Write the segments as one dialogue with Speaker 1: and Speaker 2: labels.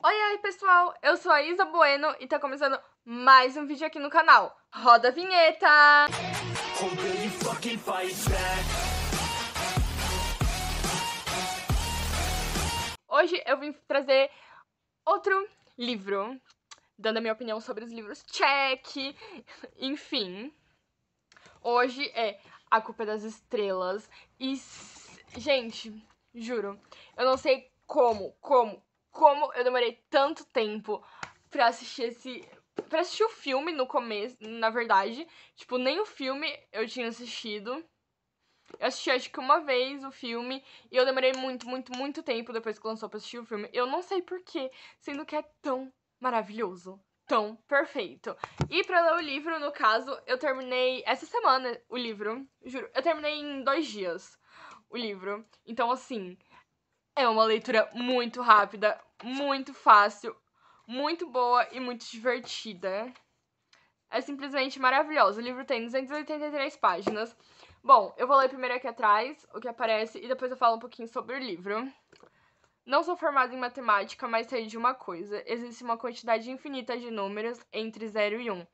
Speaker 1: Oi, aí, pessoal! Eu sou a Isa Bueno e tá começando mais um vídeo aqui no canal. Roda a vinheta! Hoje eu vim trazer outro livro, dando a minha opinião sobre os livros, check! Enfim, hoje é A Culpa é das Estrelas e, gente, juro, eu não sei como eu demorei tanto tempo pra assistir o filme no começo, na verdade. Tipo, nem o filme eu tinha assistido. Eu assisti acho que uma vez o filme e eu demorei muito tempo depois que lançou pra assistir o filme. Eu não sei porquê, sendo que é tão maravilhoso, tão perfeito. E pra ler o livro, no caso, eu terminei essa semana o livro, juro. Eu terminei em 2 dias o livro. Então, assim, é uma leitura muito rápida, muito fácil, muito boa e muito divertida. É simplesmente maravilhoso. O livro tem 283 páginas. Bom, eu vou ler primeiro aqui atrás, o que aparece, e depois eu falo um pouquinho sobre o livro. Não sou formada em matemática, mas sei de uma coisa. Existe uma quantidade infinita de números entre 0 e 1.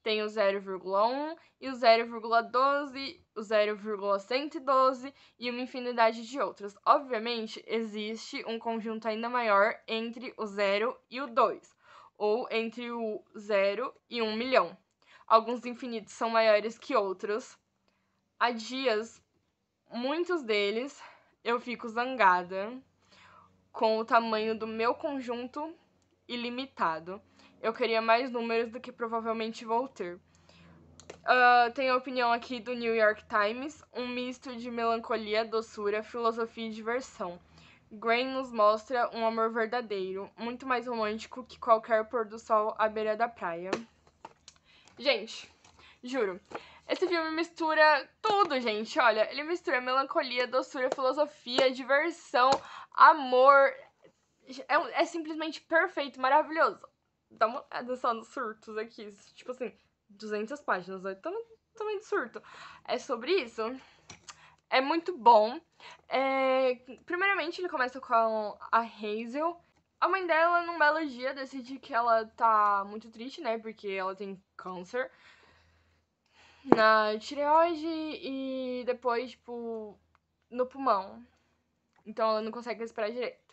Speaker 1: Tem o 0,1 e o 0,12, o 0,112 e uma infinidade de outros. Obviamente, existe um conjunto ainda maior entre o 0 e o 2, ou entre o 0 e 1 milhão. Alguns infinitos são maiores que outros. Há dias, muitos deles, eu fico zangada com o tamanho do meu conjunto ilimitado. Eu queria mais números do que provavelmente vou ter. Tem a opinião aqui do New York Times, um misto de melancolia, doçura, filosofia e diversão. Grain nos mostra um amor verdadeiro, muito mais romântico que qualquer pôr do sol à beira da praia. Gente, juro, esse filme mistura tudo, gente. Olha, ele mistura melancolia, doçura, filosofia, diversão, amor. É simplesmente perfeito, maravilhoso. Dá uma olhada só nos surtos aqui. Tipo assim, 200 páginas, olha também de surto. É sobre isso. É muito bom. Primeiramente, ele começa com a Hazel. A mãe dela, num belo dia, decide que ela tá muito triste, né? Porque ela tem câncer na tireoide e depois, tipo, no pulmão. Então ela não consegue respirar direito.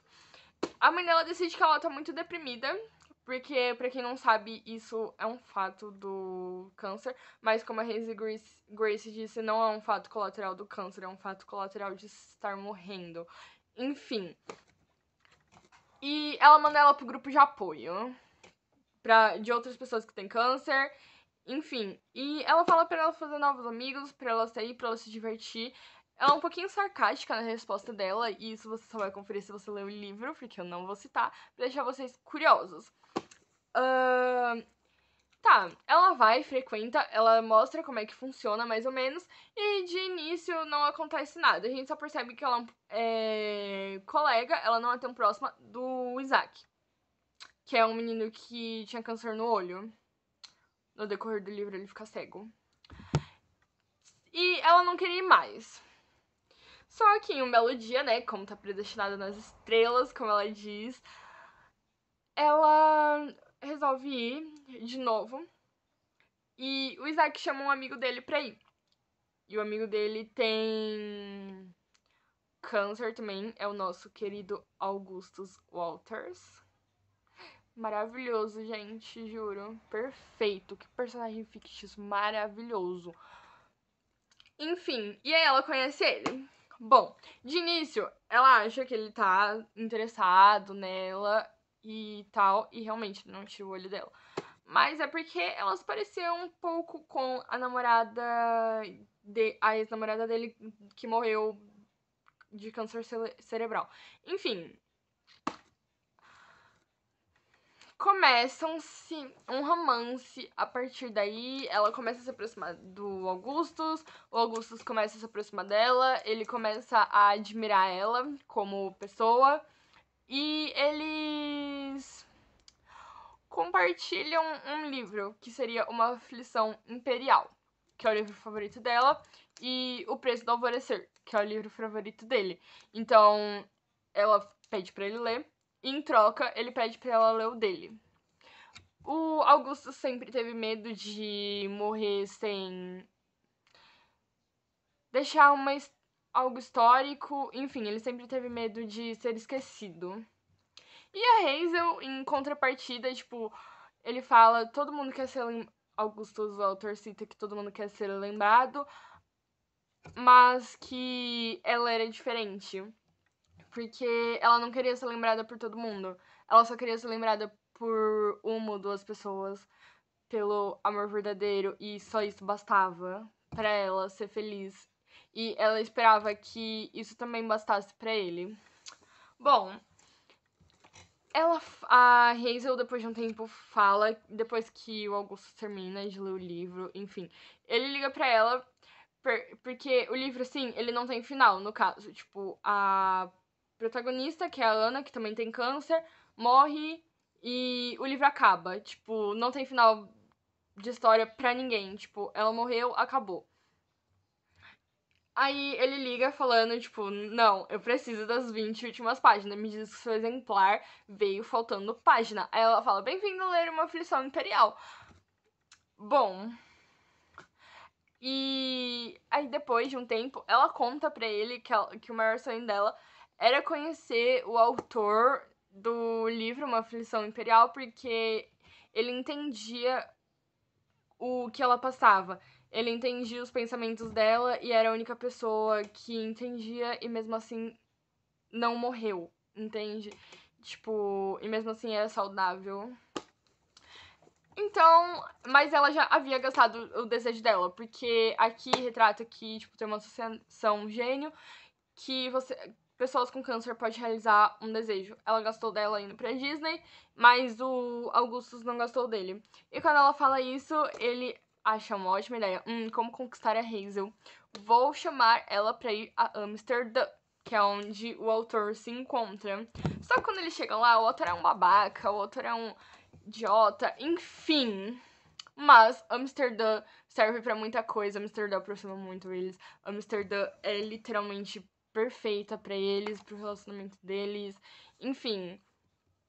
Speaker 1: A mãe dela decide que ela tá muito deprimida, porque, pra quem não sabe, isso é um fato do câncer, mas como a Hazel Grace disse, não é um fato colateral do câncer, é um fato colateral de estar morrendo. Enfim. E ela manda ela pro grupo de apoio de outras pessoas que têm câncer. Enfim, e ela fala pra ela fazer novos amigos, pra ela sair, pra ela se divertir. Ela é um pouquinho sarcástica na resposta dela, e isso você só vai conferir se você ler o livro, porque eu não vou citar, pra deixar vocês curiosos. Tá, ela vai, frequenta, ela mostra como é que funciona, mais ou menos, e de início não acontece nada. A gente só percebe que ela é colega, ela não é tão próxima do Isaac, que é um menino que tinha câncer no olho. No decorrer do livro ele fica cego. E ela não queria ir mais. Só que em um belo dia, né, como tá predestinada nas estrelas, como ela diz, ela resolve ir de novo. E o Isaac chama um amigo dele pra ir. E o amigo dele tem câncer também, é o nosso querido Augustus Walters. Maravilhoso, gente, juro. Perfeito. Que personagem fictício maravilhoso. Enfim, e aí ela conhece ele. Bom, de início, ela acha que ele tá interessado nela e tal, e realmente não tira o olho dela. Mas é porque elas pareciam um pouco com a namorada, a ex-namorada dele que morreu de câncer cerebral. Enfim, começam-se um romance a partir daí. Ela começa a se aproximar do Augustus, o Augustus começa a se aproximar dela, ele começa a admirar ela como pessoa e eles compartilham um livro que seria Uma Aflição Imperial, que é o livro favorito dela, e O Preço do Alvorecer, que é o livro favorito dele. Então ela pede pra ele ler. e em troca ele pede pra ela ler o dele. O Augusto sempre teve medo de morrer sem deixar algo histórico, enfim, ele sempre teve medo de ser esquecido. E a Hazel, em contrapartida, tipo, ele fala, todo mundo quer ser Augusto, o autor cita que todo mundo quer ser lembrado, mas que ela era diferente, porque ela não queria ser lembrada por todo mundo, ela só queria ser lembrada por uma ou duas pessoas, pelo amor verdadeiro, e só isso bastava pra ela ser feliz. E ela esperava que isso também bastasse pra ele. Bom, a Hazel, depois de um tempo, fala, depois que o Augusto termina de ler o livro, enfim, ele liga pra ela, porque o livro, assim, ele não tem final, no caso. Tipo, a protagonista, que é a Ana, que também tem câncer, morre e o livro acaba. Tipo, não tem final de história pra ninguém. Tipo, ela morreu, acabou. Aí ele liga falando, tipo, não, eu preciso das 20 últimas páginas. Me diz que seu exemplar veio faltando página. Aí ela fala, bem-vindo a ler uma aflição imperial. Bom. E aí depois de um tempo, ela conta pra ele que o maior sonho dela era conhecer o autor do livro Uma Aflição Imperial, porque ele entendia o que ela passava. Ele entendia os pensamentos dela e era a única pessoa que entendia e mesmo assim não morreu, entende? Tipo, e mesmo assim era saudável. Então, mas ela já havia gastado o desejo dela, porque aqui retrata que, tipo, tem uma associação gênio que pessoas com câncer podem realizar um desejo. Ela gastou dela indo pra Disney, mas o Augustus não gastou dele. E quando ela fala isso, ele acha uma ótima ideia. Como conquistar a Hazel? Vou chamar ela pra ir a Amsterdã, que é onde o autor se encontra. Só que quando ele chega lá, o autor é um babaca, o autor é um idiota, enfim. Mas Amsterdã serve pra muita coisa, Amsterdã aproxima muito eles. Amsterdã é literalmente perfeita pra eles, pro relacionamento deles. Enfim,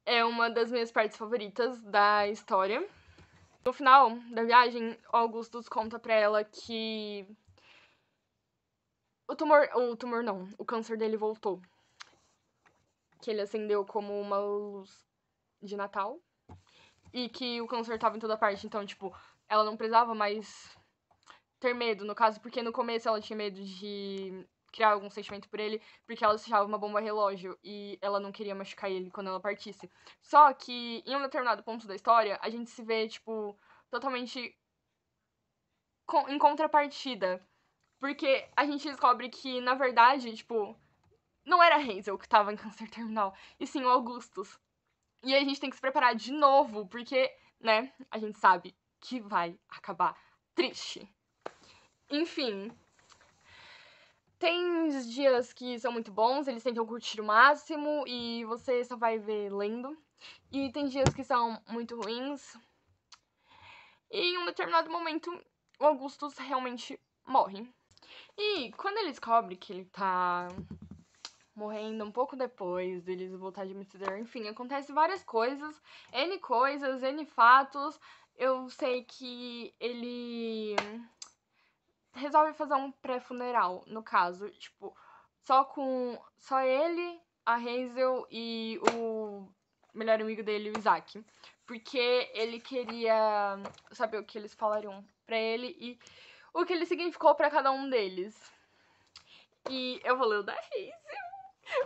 Speaker 1: é uma das minhas partes favoritas da história. No final da viagem, Augustus conta pra ela que o câncer dele voltou. Que ele acendeu como uma luz de Natal. E que o câncer tava em toda parte, então, tipo, ela não precisava mais ter medo, no caso, porque no começo ela tinha medo de criar algum sentimento por ele, porque ela se achava uma bomba relógio e ela não queria machucar ele quando ela partisse. Só que em um determinado ponto da história, a gente se vê, tipo, totalmente em contrapartida. Porque a gente descobre que, na verdade, tipo, não era a Hazel que tava em câncer terminal, e sim o Augustus. E a gente tem que se preparar de novo, porque, né, a gente sabe que vai acabar triste. Enfim, tem dias que são muito bons, eles tentam curtir o máximo e você só vai ver lendo. E tem dias que são muito ruins. E em um determinado momento, o Augustus realmente morre. E quando ele descobre que ele tá morrendo um pouco depois deles voltar de Amsterdã, enfim, acontece várias coisas, N fatos. Eu sei que ele resolve fazer um pré-funeral, no caso, tipo, só ele, a Hazel e o melhor amigo dele, o Isaac. Porque ele queria saber o que eles falariam pra ele e o que ele significou pra cada um deles. E eu vou ler o da Hazel.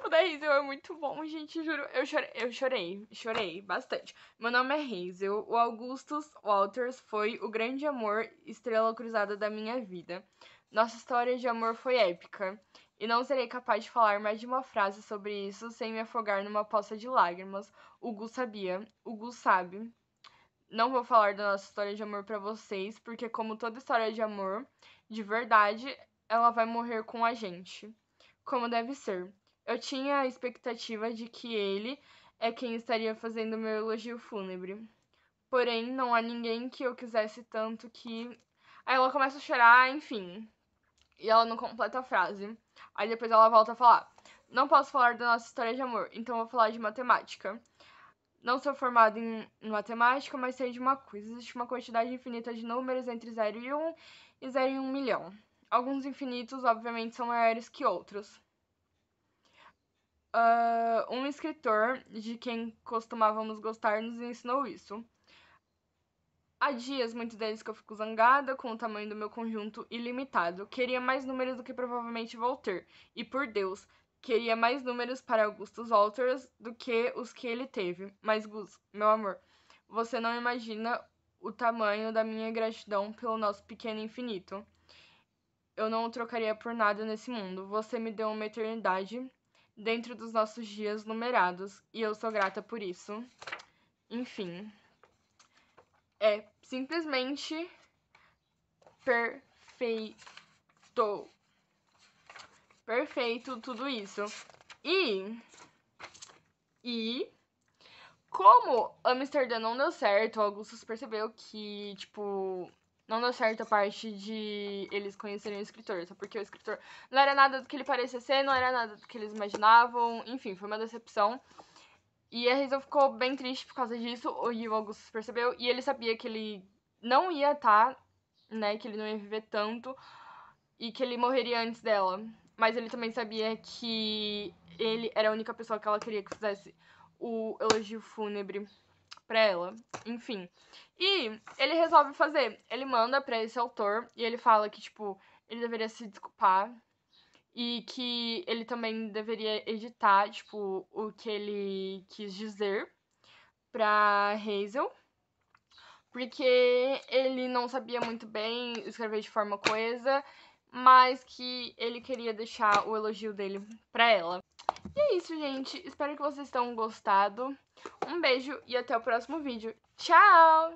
Speaker 1: O da Hazel é muito bom, gente, juro. Eu chorei bastante. Meu nome é Hazel. O Augustus Walters foi o grande amor, estrela cruzada da minha vida. Nossa história de amor foi épica. E não serei capaz de falar mais de uma frase sobre isso sem me afogar numa poça de lágrimas. O Gu sabia. O Gu sabe. Não vou falar da nossa história de amor pra vocês, porque como toda história de amor, de verdade, ela vai morrer com a gente. Como deve ser. Eu tinha a expectativa de que ele é quem estaria fazendo meu elogio fúnebre. Porém, não há ninguém que eu quisesse tanto que. Aí ela começa a chorar, enfim. E ela não completa a frase. Aí depois ela volta a falar. Não posso falar da nossa história de amor, então vou falar de matemática. Não sou formada em matemática, mas sei de uma coisa. Existe uma quantidade infinita de números entre 0 e 1 e 0 e 1 milhão. Alguns infinitos, obviamente, são maiores que outros. Um escritor de quem costumávamos gostar nos ensinou isso. Há dias, muitos deles, que eu fico zangada com o tamanho do meu conjunto ilimitado. Queria mais números do que provavelmente vou ter. E por Deus, queria mais números para Augustus Walters do que os que ele teve. Mas, Gus, meu amor, você não imagina o tamanho da minha gratidão pelo nosso pequeno infinito. Eu não o trocaria por nada nesse mundo. Você me deu uma eternidade dentro dos nossos dias numerados, e eu sou grata por isso. Enfim, é simplesmente perfeito. Perfeito tudo isso. E como Amsterdã não deu certo, Augustus percebeu que, tipo, não deu certo a parte de eles conhecerem o escritor, só porque o escritor não era nada do que ele parecia ser, não era nada do que eles imaginavam, enfim, foi uma decepção. E a Hazel ficou bem triste por causa disso, e o Augustus percebeu, e ele sabia que ele não ia estar, né, que ele não ia viver tanto, e que ele morreria antes dela. Mas ele também sabia que ele era a única pessoa que ela queria que fizesse o elogio fúnebre pra ela. Enfim. E ele resolve fazer. Ele manda pra esse autor e ele fala que, tipo, ele deveria se desculpar e que ele também deveria editar, tipo, o que ele quis dizer pra Hazel. Porque ele não sabia muito bem escrever de forma coesa, mas que ele queria deixar o elogio dele pra ela. E é isso, gente. Espero que vocês tenham gostado. Um beijo e até o próximo vídeo. Tchau!